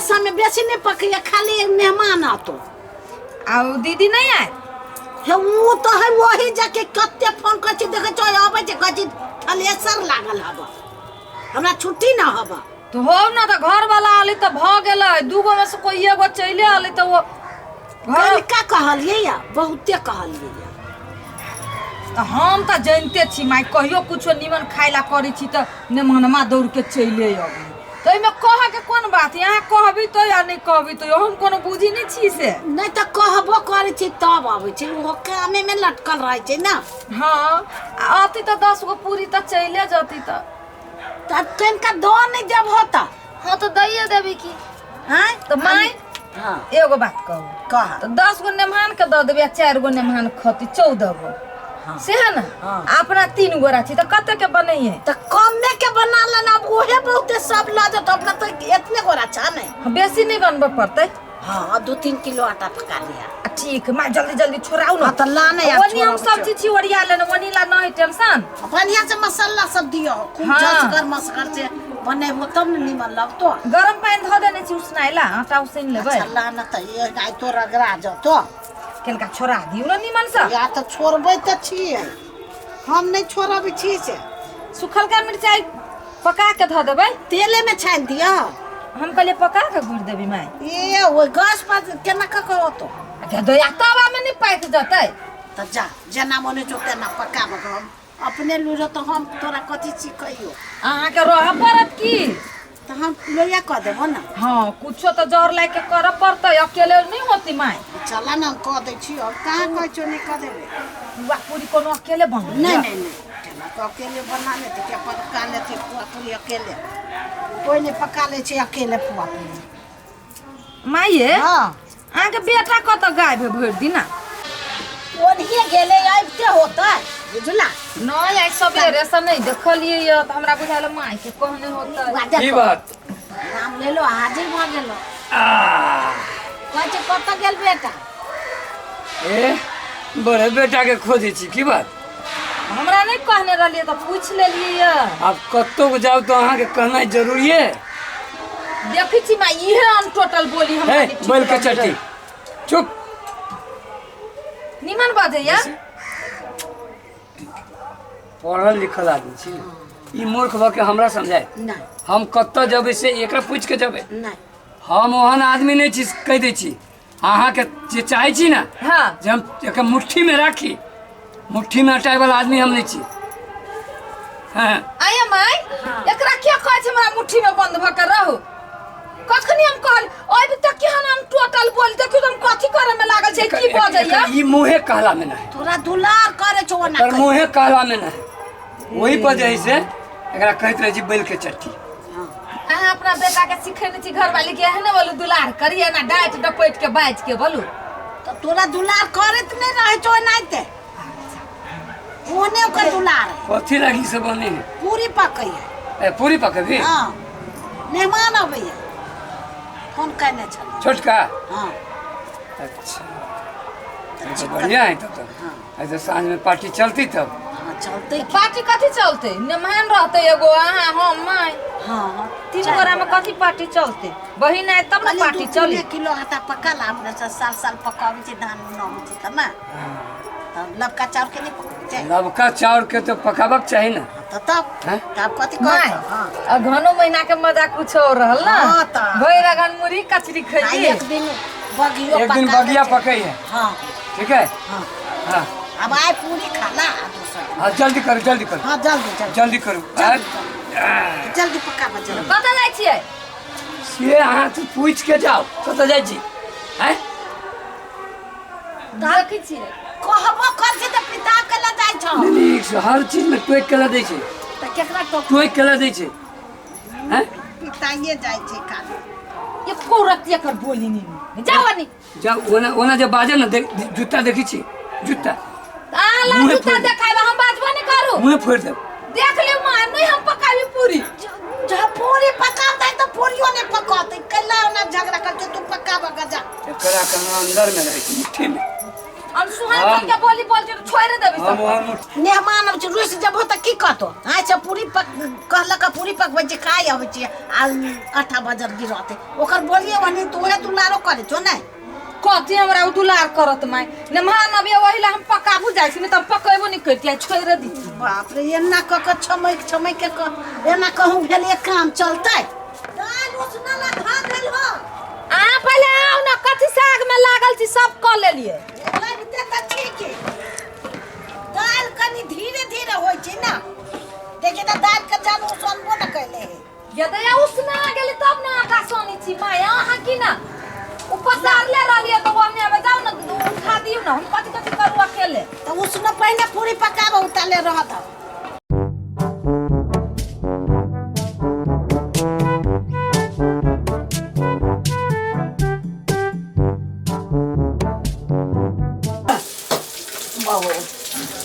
समय बेसी नहीं पकैया खाली मेहमान आतो आओ दीदी नहीं आए हे वो तो है वही जाके कत्ते फोन करछि देखे छ आबै छ कछि थलेसर लागल हबा हमरा छुट्टी ना हबा तो हो ना तो घर वाला आली तो भ गेल दूगो में से कोई एगो चले आली तो वो घर का कहलिए या बहुते कहलिए या तो हम तो जानते छी माई कहियो कुछो निमन खाइला करी छी तो नेमनमा दौड़ के चले आबी तो में कह के कोन बात यहाँ कहबी तो या नहीं कहबी तो हम कोनो बुझी नहीं छी से नहीं तो कहबो करे छी तब आबै छी वो कामे में लटकल रहे छै ना हाँ आती तो 10 गो पूरी तो चले जाती तो तब कन का दो नहीं जब होता हाँ तो दैये देबी की हैं तो माई हां एगो बात कहू कह तो 10 गो नेमान के द देबे 4 गो नेमान खती 14 गो हाँ। से है ना हाँ। अपना 3 गो राखी तो कते के बनइए तो कम में के बना लेना अब ओहे बहुते सब ला दे तो अपना तो इतने गोरा अच्छा नहीं बेसी नहीं बनबे पड़ते हां 2-3 किलो आटा पका लिया ठीक मैं जल्दी जल्दी छोड़ाऊ ना तो लाने यार वनी हम सब चीज ओरिया लेना वनी ला नहीं टेंशन बढ़िया से मसाला सब दियो खूब हाँ। जसगर मसकर से बनेबो तब न निमन लगतो गरम पानी धो देने छी उसनाइला आटा उसिन लेबै चला न त ये गाय तो रगड़ा जतो केनका छोड़ा दिउ न निमन से या तो छोड़बै त छियै हम नहीं छोड़बै छी से सुखल का मिरचाई पका के धो देबै तेले में छान दियो हम कहले पका के गुड़ देबी माई ए ओ गैस पर केना का कहो तो के दया तवा में नहीं पाक जतै त जा जना मने जो तेना पका हम अपने लुरो तो हम तोरा कथि छी कहियो अहाँ के रह पड़त की तो हम लोया क देबो ना हाँ कुछो तो जोर लाग के कर पड़तै अकेले नहीं होती माई चला ना क दे छी और कहां कहै छो नहीं क देबे बुआ पूरी कोनो अकेले बन नहीं नहीं नहीं तेना तो अकेले बना लेते क्या पका लेते पुआ पूरी अकेले कोई नहीं पका ले छी अकेले पुआ पूरी माई हां अहाँ के बेटा कत गायब भर दिना ओनिए गेले आइते होता बुझला नहीं आई सबेरे से नहीं देखलिए ये तो हमरा बुझाइल माई के कहने होता की बात नाम ले लो हाजिर भ गेलो कहे कत गेल बेटा ए बड़े बेटा के खोजे छी की बात हमरा नहीं कहने रहलिए तो पूछ लेलिए ये आप कत्तो को जाओ तो अहाँ के कहना जरूरी है देखी छी माई इहे अन टोटल बोली हमरा ए बोल के चट्टी चुप निमन बाजैया पढ़ल लिखल आदमी छी ई मूर्ख भ के हमरा समझाए नहीं हम कत्तो जबे से एकरा पूछ के जबे नहीं हम ओहन आदमी नहीं छी कह दे छी अहाँ के जे चाहे छी ना हां जे हम एक मुट्ठी में राखी मुट्ठी में अटाए वाला आदमी हम नहीं छी हां आया माई एकरा क्या कहै छै हमरा मुट्ठी में बंद भ के रहू कखनी हम कहल ओइ तक के हम टोटल बोल देखियो तुम कथि करे में लागल छै की बजैया ई मुहे कहला में नहीं तोरा दुलार करे छो ना पर मुहे कहला में नहीं वही वजह से एकरा कहत रहे जी बैल के चट्टी अहाँ अपना बेटा के सिखेने छी घर वाली के एहने बोलू दुलार करिए ना डांट डपैट के बाज के बोलू तो तोरा दुलार करत नहीं रहे छो नाइते ओने ओकर दुलार कथी लगी से बने है पूरी पकई है ए पूरी पकबी हां मेहमान अबैया फोन करने छल छोटका हां अच्छा तो बढ़िया है तो हाँ। ऐसे सांझ में पार्टी चलती तब हां चलते पार्टी कथी चलते मेहमान रहते एगो अहाँ हम माई हां 3 गोरा में कथी पार्टी चलते बहिन आए तब ना पार्टी चली 1 किलो आटा पका ला अपने से साल पकावे छी धान न हो छी त ना तब लबका चाउर के नहीं पकावे लबका चाउर के तो पकाबक चाहिए ना तो तब हैं? तब कथी माई कर हां आ घनो महीना के मजा कुछ और रहल ना हाँ त। भैरा गन मुरी कचरी खइए एक दिन बगियो एक दिन बगिया पकई है हां ठीक है हां हाँ अब आए पूरी खाला दूसरा हाँ जल्दी करो हां जल्दी जल्दी करो जल्दी पका बजे कतऽ जाइ छियै से अहाँ तो पूछ के जाओ कतऽ जाइ छी हैं देखै छियै कहबो कर छी त पिता के ल जाय छ नहीं हर चीज में टोक के ला दै छै त केकरा तो टोक के ला दै छै हैं पिताइए जाय छै खाली ये कोरत कर बोली नहीं जावनी जा ओना जब बाजे ना जूता देखी छी जूता आला मुँहे जूता फोड़ दे। देखाइबा हम बाजबो नहीं करू मुंह फोड़ दे देख ले मां नहीं हम पकावी पूरी जब पूरी पकाता है तो पूरियो ने पकाते कल्ला ना झगड़ा करके तू पकावा गजा एकरा के अंदर में रहे छी मुट्ठी में हम सुहान के बोली बोल के छोड़ देबी हम सब वहाँ मुट्ठी मेहमान अब रुस जब हो त की की कहतो अच्छा पूरी पक कहलक पूरी पकबै छै खाइ अबै छै आ 8 बजे गिरते ओकर बोलिए वनी तो ओहे दुलारो करे छो नै कथी हमरा दुलार करत माय ने मान अबे ओहिला हम पकाबू जाइ छी ने त पकेबो नहीं करतिया छोड़ दी बाप रे एना क छमै के एना कहूं भेल एक काम चलतै दाल उसना ला खा गेल हो आ पहले आओ ना कथी साग में लागल छी सब क लेलिए लगते त ठीक है दाल कनी धीरे धीरे होय छै ना देखि त दाल के जान उसनबो न कैले यदि उसना गेली तब ना आटा सोनी छी माय अहाँ की ना उपसार ले रहलिए तो हमने अब जाओ ना उठा दियो ना हम कथी कथी करू अकेले त उसना पहले पूरी पकाबो उताले रहत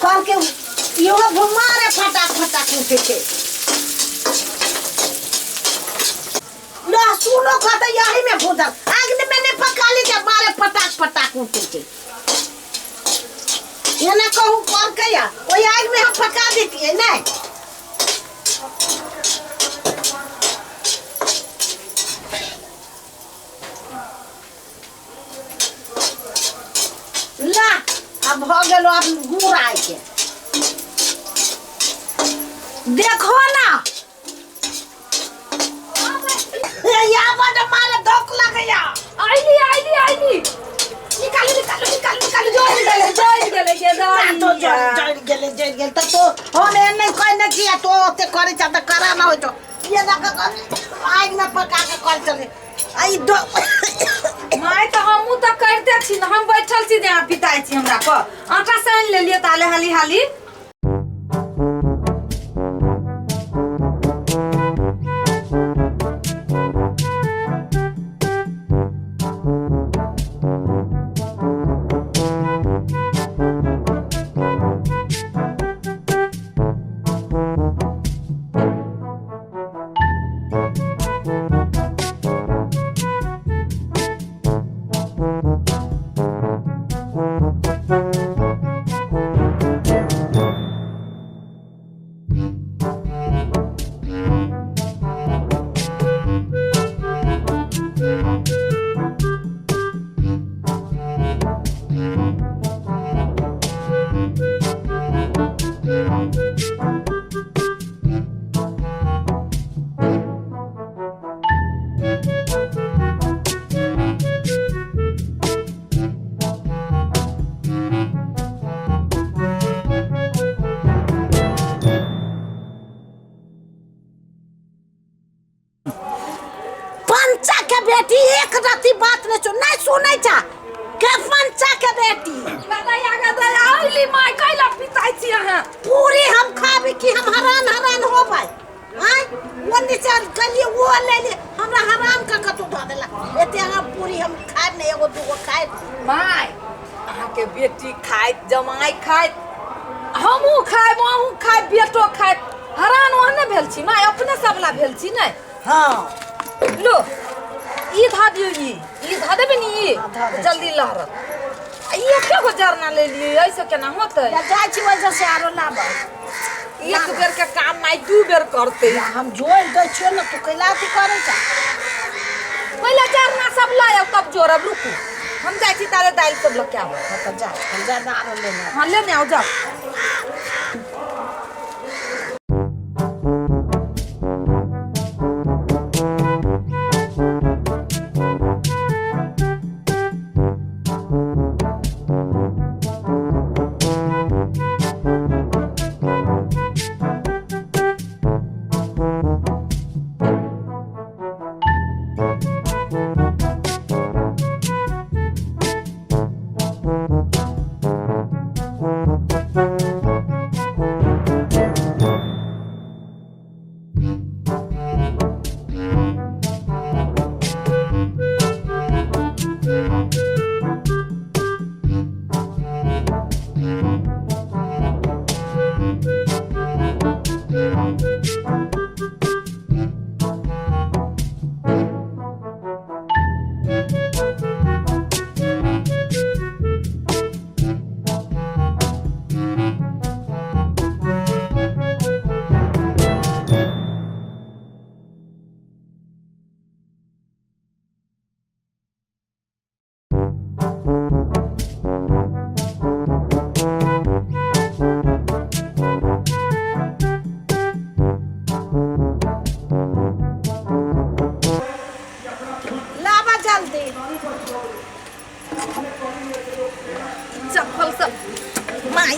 कह के यो घुमारे फटाक उठे छे लहसुनो का तो यही में भूदल आग में मैंने पका ली जब मारे फटाक उठे छे ये ना कहूं कौन कया ओई आग में हम पका देती है ना ला अब हो गेलो अब गुड़ आए के देखो ना या बड़ मारे धोख लगया आईली निकाल जोड़ गेले के तो जड़ गेले तो हम नहीं कोई नहीं किया तो ते करे छ त करा ना हो तो ये लगा आग में पका के कर चले आई दो माय तो हमू तो करते छी न हम बैठल छी जहां पिताई छी हमरा पर आटा सान ले लिए ताले हाली बेटी एक रति बात न सुनै छा के पंचा के बेटी आईली माय कैला पिताई छी अहाँ पूरी हम खाबी कि हम हरान होबै हां ओन्नी से कलिए वो ले ले हमरा हराम का कतो द देला एते हम पूरी हम खाए न एगो दूगो खाए माय अहाँ के बेटी खाए जमाई खाए हमहू खाए बेटो खाए हरान ओहने भेल छी माय अपने सबला भेल छी नै हां लो ई धा दियो ई धा देबे नी जल्दी लहरत ये क्या को जरना ले लिए ऐसे केना होतै या जाय छी वजह से आरो लाब एक बेर के काम माय दू बेर करते हम जोड़ दै छियो न तू कैला थी करे छ पहले जरना सब लाय तब जोरब रुकू हम जाय छी तारे दाल सब ल के आबो त जा हम जा ना आरो लेना हां ले ने आओ जा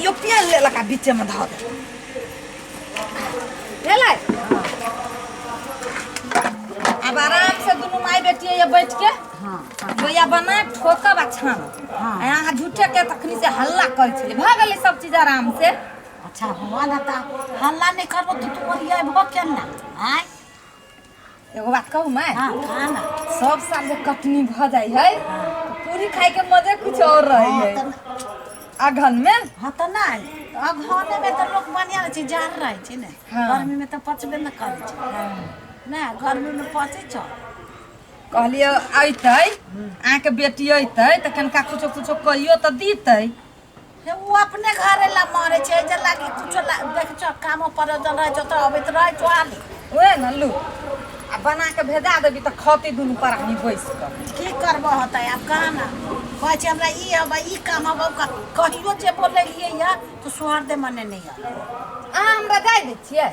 कहियो पेन ले लका बीचे में धऽ दे भेलै अब आराम से दुनू माई बेटी ये बैठ के लोया बना ठोकब आ छान यहाँ झूठे के तखनी से हल्ला करे छले भ गेलै सब चीज आराम से अच्छा हुआ ना ता हल्ला नहीं करबो तो तू बोलिए भो केना आय एगो बात कहूँ मैं हां खाना सब साल जे कटनी भ जाई है पूरी खाए के मजे कुछ और रही है अगहन में हां त नहीं अगहने में तो लोग बढ़िया चीज जार रहे छी ने गर्मी में तो पचबे न करे छी ना गर्मी में पचे छ कहलिए अइतै आके बेटी अइतै त कनका कुछो कुछो कहियो त दीतै वो अपने घरे ला मारे छे जे लागी कुछो देख छ काम पर जन रहे छ त अबैत रहे छ आली ओए नल्लू आ बना के भेजा देबी त खती दुनू पर आदमी बैस के की करबो होतै अब कहां ना कहै छै हमरा ई हबे ई काम हबे कहियो जे बोले लिए या तो सोहर दे मने नहीं है अहाँ हमरा जाय दै छियै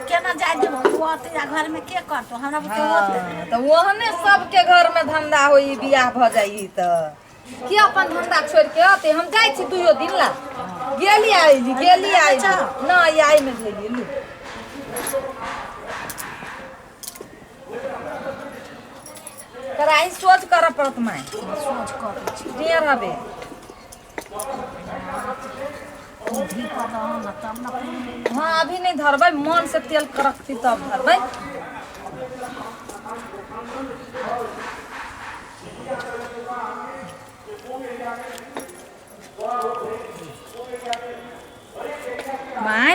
केना जाय देबो तू आते घर में के करतो हमरा के होते त ओहने सबके घर में धंधा होई बियाह भ जाई त के अपन धंधा छोड़ के आते हम जाय छी दुइयो दिन ला गेली आइली ना आई में गेली लू कराई सोच कर पड़त मैं सोच कर छी देर हबे भी कर रहा ना तब ना हाँ अभी नहीं धरबै मन से तेल करकती तब धरबै माय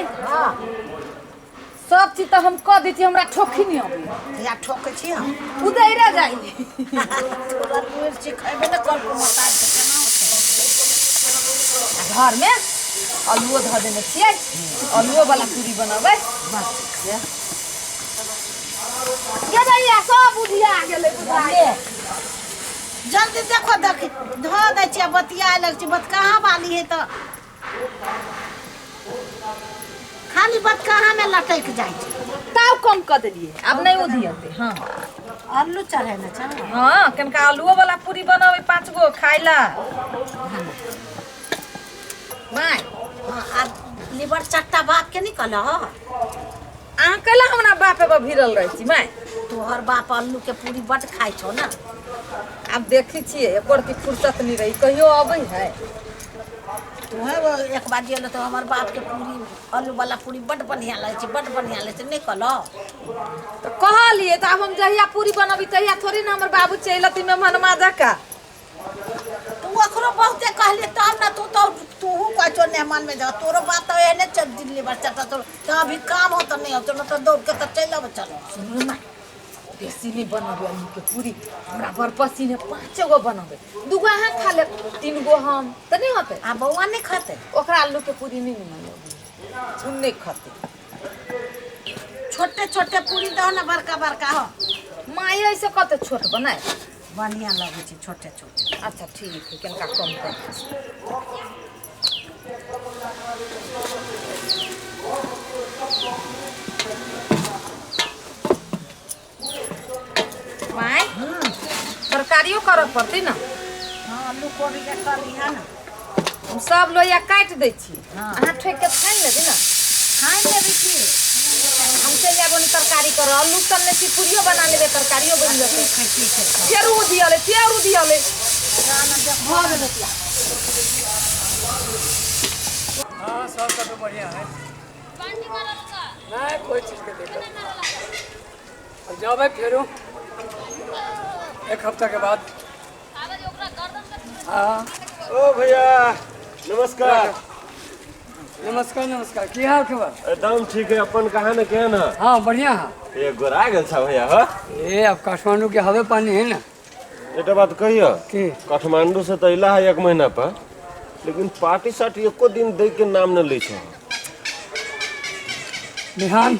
सब चीज तो हम कह दी हमरा ठोकी नहीं अबे या ठोके छी हम उधर जाई तोरा मिर्ची खैबे न कर मता केना होते घर में आलूओ धऽ देने छियै आलूओ वाला पूरी बनाबै बस ये भैया सब बुझिया गेलै बुझाए जल्दी देखो देख धऽ दै छियै बतिया लग छी बत कहाँ वाली है तो खाली बत कहाँ में लटक जाय छै ताव कम कर देलिए अब नहीं उधियते हाँ आलू चढ़े न छ हाँ कनका आलूओ वाला पूरी बनावे 5 गो खाइला माय आ लिवर चट्टा बाप के निकल ह अहाँ कैला हमरा बापे पर भिरल रही छी माय तोहर बाप आलू के पूरी बट खाइ छौ ना अब देखी छियै एकर की फुर्सत नहीं रही कहियो अबै है तोहे एक बार गेल तो हमर बाप के पूरी आलू वाला पूरी बट बढ़िया लगे छै बट बढ़िया लगे छै नहीं कहलो तो कहलिए तो अब हम जहिया पूरी बनबी तहिया थोड़ी ना हमर बाबू चलती मेहमानमा जका तू अखरो बहुते कहले तब ना तू कह छो ने मन में जा तोरो बात तो एने चल दिल्ली बस चटा तो अभी काम हो तो नहीं हो तो तो दौड़ के तो चल चलो सुनू ना बेसी नहीं बनबे आलू के पूरी हमरा बरपसी ने 5 गो बनबे 2 गो अहाँ खा ले 3 गो हम तो नहीं होते आ बउआ नहीं खाते ओकरा आलू के पूरी नहीं मिलल उन नहीं खाते छोटे छोटे पूरी दो ना बड़का बड़का हो माई ऐसे कते छोट बनाए बढ़िया लगे छै छोटे छोटे अच्छा ठीक है कनका कम कर माई तरकारियों करऽ पड़ती ना हां आलू कोबी के करी है ना हम सब लोया काट दै छी हाँ। अहाँ ठोक के छानि लेबी ना खाई लेबी की हम चल जाबो नि तरकारी कर आलू तन्ने सी पूरियो बना लेबे तरकारियो बन जेतै ठीक है फेरू दियले जाना देख भ गेल क्या हाँ सब तो बढ़िया है नहीं कोई चीज़ के दिक्कत अब जाओ भाई फेरू 1 हफ्ता के बाद हाँ ओ भैया नमस्कार नमस्कार नमस्कार की हाल खबर एकदम ठीक है अपन कहा न के ना हाँ बढ़िया है ये गोरा गेल छ भैया हो ये अब काठमांडू के हवे पानी है ना एटा बात कहियो की काठमांडू से तो इला है 1 महीना पर लेकिन पार्टी सार्टी एको दिन दे के नाम न लै छ बिहान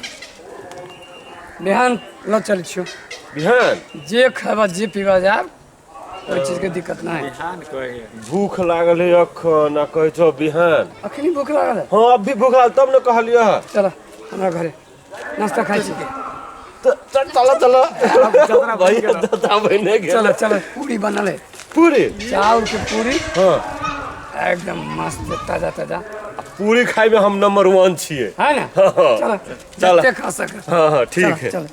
बिहान ल चल छियो बिहान जे खाबा जे पीबा जाब कोई चीज के दिक्कत ना है भूख लागल है अखन आ कहै छ बिहान अखनी भूख लागल है हाँ अब भी भूख लागल तब न कहलियो चलो हमरा घरे नाश्ता खाई छी चलो भैया दादा बने गेल चलो चलो पूरी बनल है पूरी चावल के पूरी हाँ एकदम मस्त ताजा ताजा पूरी खाए में हम नंबर 1 छिए। है ना। हाँ। चलो चलो। जितने खा सके। हाँ हाँ ठीक है। चलो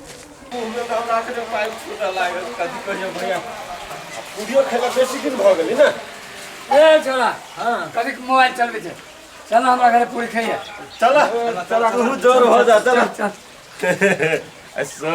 पूरियो खेला बेसी दिन भ गेली ना। ए छोरा कभी मोबाइल चलबे छै। चल हमरा घरे पूरी खाइए। चला चला तू जोर हो जा चला। चल ऐसा